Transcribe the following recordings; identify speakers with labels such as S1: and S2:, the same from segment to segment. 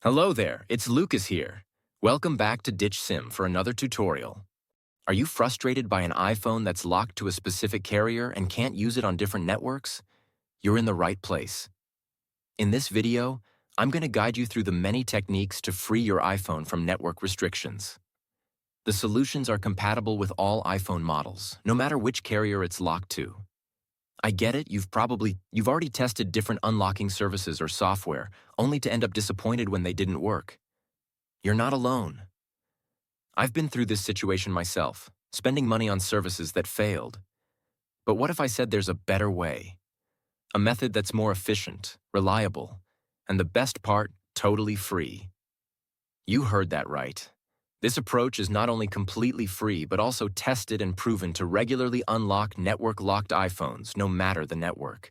S1: Hello there, it's Lucas here. Welcome back to Ditch Sim for another tutorial. Are you frustrated by an iPhone that's locked to a specific carrier and can't use it on different networks? You're in the right place. In this video, I'm going to guide you through the many techniques to free your iPhone from network restrictions. The solutions are compatible with all iPhone models, no matter which carrier it's locked to. I get it, you've already tested different unlocking services or software, only to end up disappointed when they didn't work. You're not alone. I've been through this situation myself, spending money on services that failed. But what if I said there's a better way? A method that's more efficient, reliable, and the best part, totally free. You heard that right. This approach is not only completely free, but also tested and proven to regularly unlock network-locked iPhones, no matter the network.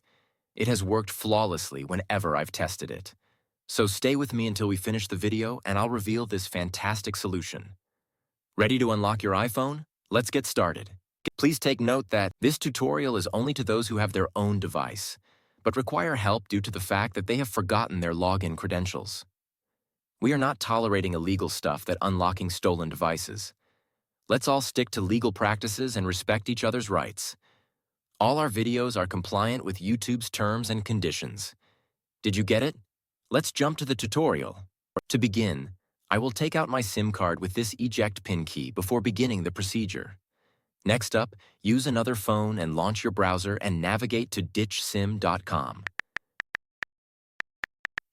S1: It has worked flawlessly whenever I've tested it. So stay with me until we finish the video and I'll reveal this fantastic solution. Ready to unlock your iPhone? Let's get started. Please take note that this tutorial is only to those who have their own device, but require help due to the fact that they have forgotten their login credentials. We are not tolerating illegal stuff that unlocking stolen devices. Let's all stick to legal practices and respect each other's rights. All our videos are compliant with YouTube's terms and conditions. Did you get it? Let's jump to the tutorial. To begin, I will take out my SIM card with this eject pin key before beginning the procedure. Next up, use another phone and launch your browser and navigate to ditchsim.com.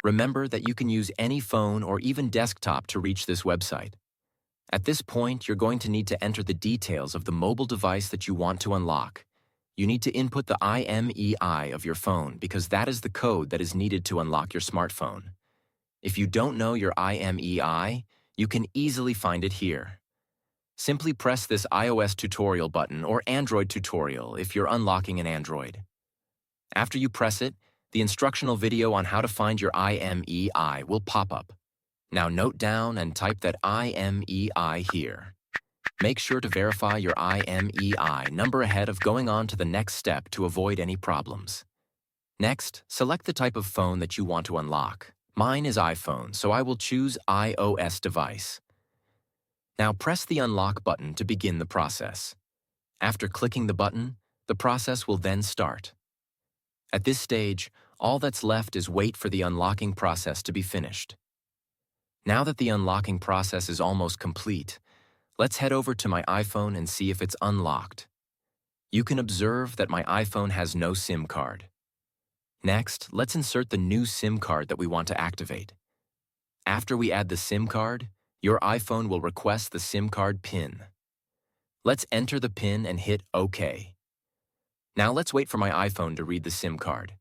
S1: Remember that you can use any phone or even desktop to reach this website. At this point, you're going to need to enter the details of the mobile device that you want to unlock. You need to input the IMEI of your phone because that is the code that is needed to unlock your smartphone. If you don't know your IMEI, you can easily find it here. Simply press this iOS tutorial button or Android tutorial if you're unlocking an Android. After you press it, the instructional video on how to find your IMEI will pop up. Now note down and type that IMEI here. Make sure to verify your IMEI number ahead of going on to the next step to avoid any problems. Next, select the type of phone that you want to unlock. Mine is iPhone, so I will choose iOS device. Now press the unlock button to begin the process. After clicking the button, the process will then start. At this stage, all that's left is wait for the unlocking process to be finished. Now that the unlocking process is almost complete, let's head over to my iPhone and see if it's unlocked. You can observe that my iPhone has no SIM card. Next, let's insert the new SIM card that we want to activate. After we add the SIM card, your iPhone will request the SIM card PIN. Let's enter the PIN and hit OK. Now let's wait for my iPhone to read the SIM card.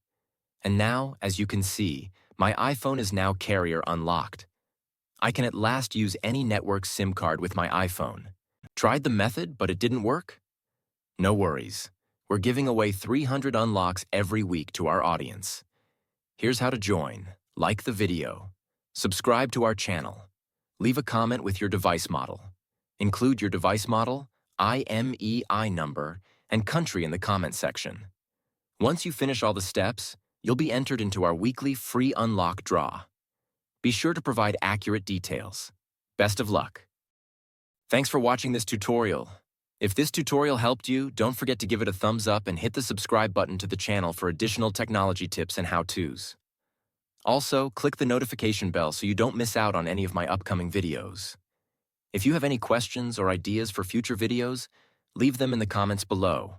S1: And now, as you can see, my iPhone is now carrier unlocked. I can at last use any network SIM card with my iPhone. Tried the method, but it didn't work? No worries. We're giving away 300 unlocks every week to our audience. Here's how to join. Like the video. Subscribe to our channel. Leave a comment with your device model. Include your device model, IMEI number, and country in the comment section. Once you finish all the steps, you'll be entered into our weekly free unlock draw. Be sure to provide accurate details. Best of luck. Thanks for watching this tutorial. If this tutorial helped you, don't forget to give it a thumbs up and hit the subscribe button to the channel for additional technology tips and how-tos. Also, click the notification bell so you don't miss out on any of my upcoming videos. If you have any questions or ideas for future videos, leave them in the comments below.